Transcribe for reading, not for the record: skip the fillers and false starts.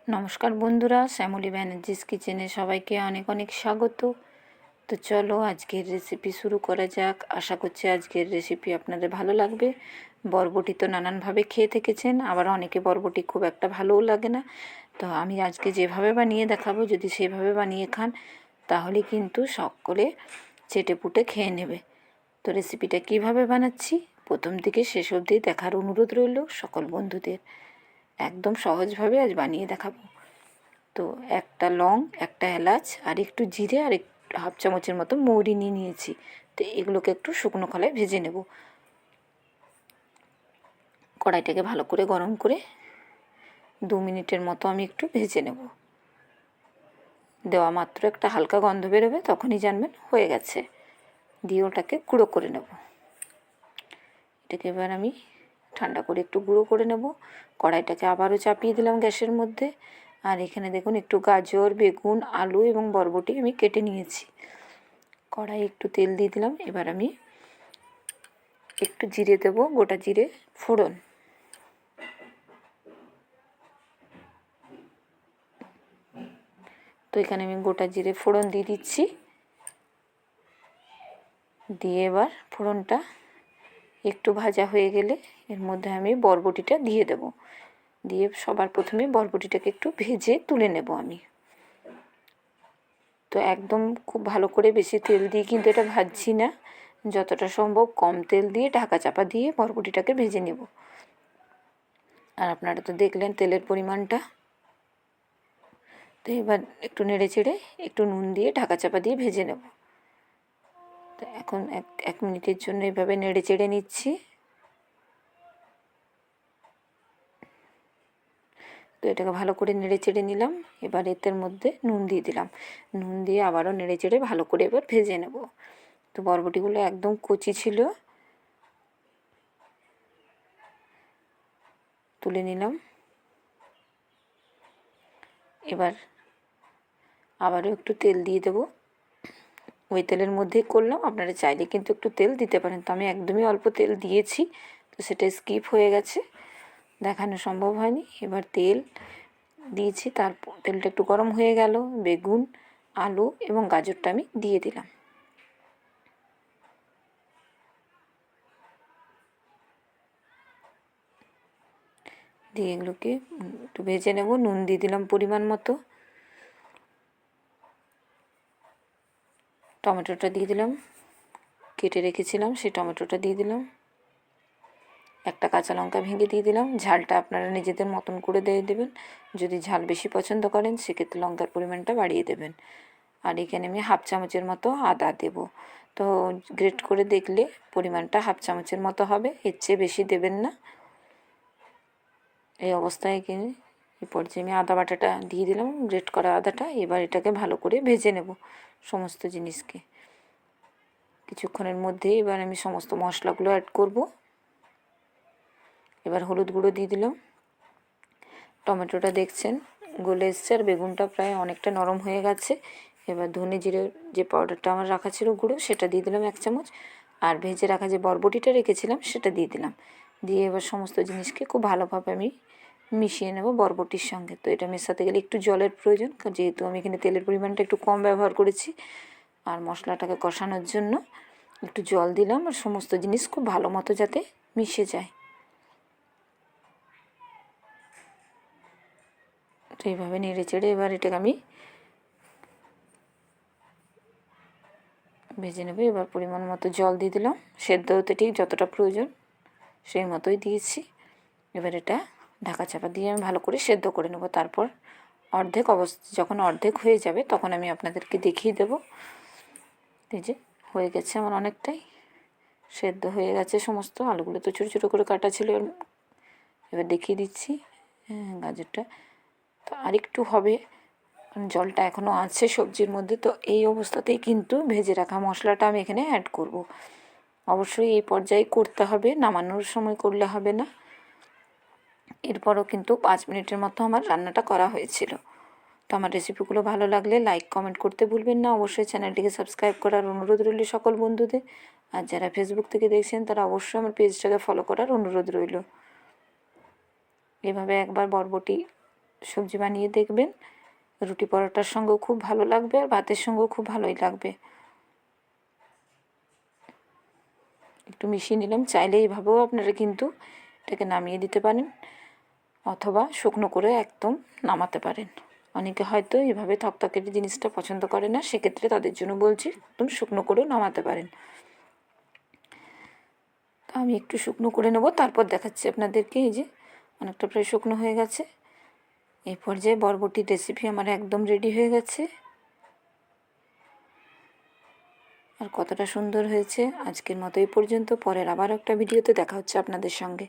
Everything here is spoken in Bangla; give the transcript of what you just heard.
নমস্কার বন্ধুরা, শ্যামলী ব্যানার্জিস কিচেনে সবাইকে অনেক অনেক স্বাগত। তো চলো আজকের রেসিপি শুরু করা যাক। আশা করছি আজকের রেসিপি আপনাদের ভালো লাগবে। বরবটি তো নানানভাবে খেয়ে থেকেছেন, আবার অনেকে বরবটি খুব একটা ভালোও লাগে না। তো আমি আজকে যেভাবে বানিয়ে দেখাবো, যদি সেভাবে বানিয়ে খান তাহলে কিন্তু সকলে চেটেপুটে খেয়ে নেবে। তো রেসিপিটা কিভাবে বানাচ্ছি প্রথম থেকে শেষ অবধি দেখার অনুরোধ রইল সকল বন্ধুদের। একদম সহজভাবে আজ বানিয়ে দেখাবো। তো একটা লং, একটা এলাচ, আর একটু জিরে, আর একটু হাফ চামচের মতো মৌরি নিয়েছি। তো এগুলোকে একটু শুকনো খোলায় ভেজে নেব। কড়াইটাকে ভালো করে গরম করে 2 মিনিটের মতো আমি একটু ভেজে নেব। দেওয়া মাত্র একটা হালকা গন্ধ বেরোবে, তখনই জানবেন হয়ে গেছে। দিয়ে ওটাকে গুঁড়ো করে নেব। এটাকে এবার আমি ঠান্ডা করে একটু গুঁড়ো করে নেব। কড়াইটাকে আবারও চাপিয়ে দিলাম গ্যাসের মধ্যে। আর এখানে দেখুন একটু গাজর, বেগুন, আলু এবং বরবটি আমি কেটে নিয়েছি। কড়াই একটু তেল দিয়ে দিলাম। এবার আমি একটু জিরে দেবো, গোটা জিরে ফোড়ন। তো এখানে আমি গোটা জিরে ফোড়ন দিয়ে দিচ্ছি। দিয়ে এবার ফোড়নটা একটু ভাজা হয়ে গেলে এর মধ্যে আমি বরবটিটা দিয়ে দেব। দিয়ে সবার প্রথমে বরবটিটাকে একটু ভেজে তুলে নেব আমি। তো একদম খুব ভালো করে বেশি তেল দিয়ে কিন্তু এটা ভাজছি না, যতটা সম্ভব কম তেল দিয়ে ঢাকা চাপা দিয়ে বরবটিটাকে ভেজে নেব। আর আপনারা তো দেখলেন তেলের পরিমাণটা। তো এবার একটু নেড়ে চেড়ে একটু নুন দিয়ে ঢাকা চাপা দিয়ে ভেজে নেব। তো এখন এক মিনিটের জন্য এভাবে নেড়ে চেড়ে নিচ্ছি। তো এটাকে ভালো করে নেড়ে চেড়ে নিলাম। এবার এতের মধ্যে নুন দিয়ে দিলাম। নুন দিয়ে আবারও নেড়ে চেড়ে ভালো করে এবার ভেজে নেব। তো বরবটিগুলো একদম কচি ছিল, তুলে নিলাম। এবার আবারও একটু তেল দিয়ে দেবো। ওই তেলের মধ্যেই করলাম, আপনারা চাইলে কিন্তু একটু তেল দিতে পারেন। তো আমি একদমই অল্প তেল দিয়েছি, তো সেটা স্কিপ হয়ে গেছে, দেখানো সম্ভব হয়নি। এবার তেল দিয়েছি, তারপর তেলটা একটু গরম হয়ে গেল। বেগুন, আলু এবং গাজরটা আমি দিয়ে দিলাম। দিয়ে এগুলোকে একটু ভেজে নেব। নুন দিয়ে দিলাম পরিমাণ মতো। টমেটোটা দিয়ে দিলাম, কেটে রেখেছিলাম সেই টমেটোটা দিয়ে দিলাম। একটা কাঁচা লঙ্কা ভেঙে দিয়ে দিলাম। ঝালটা আপনারা নিজেদের মতন করে দিয়ে দেবেন। যদি ঝাল বেশি পছন্দ করেন সেক্ষেত্রে লঙ্কার পরিমাণটা বাড়িয়ে দেবেন। আর এখানে আমি হাফ চামচের মতো আদা দেব। তো গ্রেট করে দেখলে পরিমাণটা হাফ চামচের মতো হবে, এর চেয়ে বেশি দেবেন না। এই অবস্থায় কিনে এই পর্যায়ে আমি আদা বাটাটা দিয়ে দিলাম, গ্রেট করা আদাটা। এবার এটাকে ভালো করে ভেজে নেব সমস্ত জিনিসকে। কিছুক্ষণের মধ্যে এবার আমি সমস্ত মশলাগুলো অ্যাড করব। এবার হলুদ গুঁড়ো দিয়ে দিলাম। টমেটোটা দেখছেন গলে এসছে, আর বেগুনটা প্রায় অনেকটা নরম হয়ে গেছে। এবার ধনে জিরের যে পাউডারটা আমার রাখা ছিল গুঁড়ো, সেটা দিয়ে দিলাম 1 চামচ। আর ভেজে রাখা যে বরবটিটা রেখেছিলাম সেটা দিয়ে দিলাম। দিয়ে এবার সমস্ত জিনিসকে খুব ভালোভাবে আমি মিশিয়ে নেব বরবটির সঙ্গে। তো এটা মেশাতে গেলে একটু জলের প্রয়োজন, যেহেতু আমি এখানে তেলের পরিমাণটা একটু কম ব্যবহার করেছি। আর মশলাটাকে কষানোর জন্য একটু জল দিলাম, আর সমস্ত জিনিস খুব ভালো মতো যাতে মিশে যায়। তো এইভাবে নেড়ে চেড়ে এবার এটাকে আমি ভেজে নেব। এবার পরিমাণ মতো জল দিয়ে দিলাম। সেদ্ধ হতে ঠিক যতটা প্রয়োজন সেই মতোই দিয়েছি। এবার এটা ঢাকা চাপা দিয়ে আমি ভালো করে সেদ্ধ করে নেব। তারপর যখন অর্ধেক হয়ে যাবে তখন আমি আপনাদেরকে দেখিয়ে দেব। এই যে হয়ে গেছে আমার অনেকটাই সেদ্ধ হয়ে গেছে সমস্ত। আলুগুলো তো ছোটো ছোটো করে কাটা ছিল। এবার দেখিয়ে দিচ্ছি। গাজরটা তো আরেকটু হবে, জলটা এখনও আছে সবজির মধ্যে। তো এই অবস্থাতেই কিন্তু ভেজে রাখা মশলাটা আমি এখানে অ্যাড করব। অবশ্যই এই পর্যায়ে করতে হবে, নামানোর সময় করলে হবে না। এরপরও কিন্তু 5 মিনিটের মতো আমার রান্নাটা করা হয়েছিল। তো আমার রেসিপিগুলো ভালো লাগলে লাইক কমেন্ট করতে ভুলবেন না। অবশ্যই চ্যানেলটিকে সাবস্ক্রাইব করার অনুরোধ রইল সকল বন্ধুদের। আর যারা ফেসবুক থেকে দেখছেন তারা অবশ্যই আমার পেজটাকে ফলো করার অনুরোধ রইল। এভাবে একবার বরবটি সবজি বানিয়ে দেখবেন, রুটি পরোটার সঙ্গেও খুব ভালো লাগবে আর ভাতের সঙ্গেও খুব ভালোই লাগবে। একটু মিশিয়ে নিলাম। চাইলে এইভাবেও আপনারা কিন্তু এটাকে নামিয়ে দিতে পারেন, অথবা শুকনো করে একদম নামাতে পারেন। অনেকে হয়তো এভাবে থকথকের জিনিসটা পছন্দ করে না, সেক্ষেত্রে তাদের জন্য বলছি একদম শুকনো করেও নামাতে পারেন। তো আমি একটু শুকনো করে নেবো, তারপর দেখাচ্ছি আপনাদেরকে। এই যে অনেকটা প্রায় শুকনো হয়ে গেছে। এই পর্যায়ে বরবটির রেসিপি আমার একদম রেডি হয়ে গেছে। আর কতটা সুন্দর হয়েছে। আজকের মতো এই পর্যন্ত। পরের আবার একটা ভিডিওতে দেখা হচ্ছে আপনাদের সঙ্গে।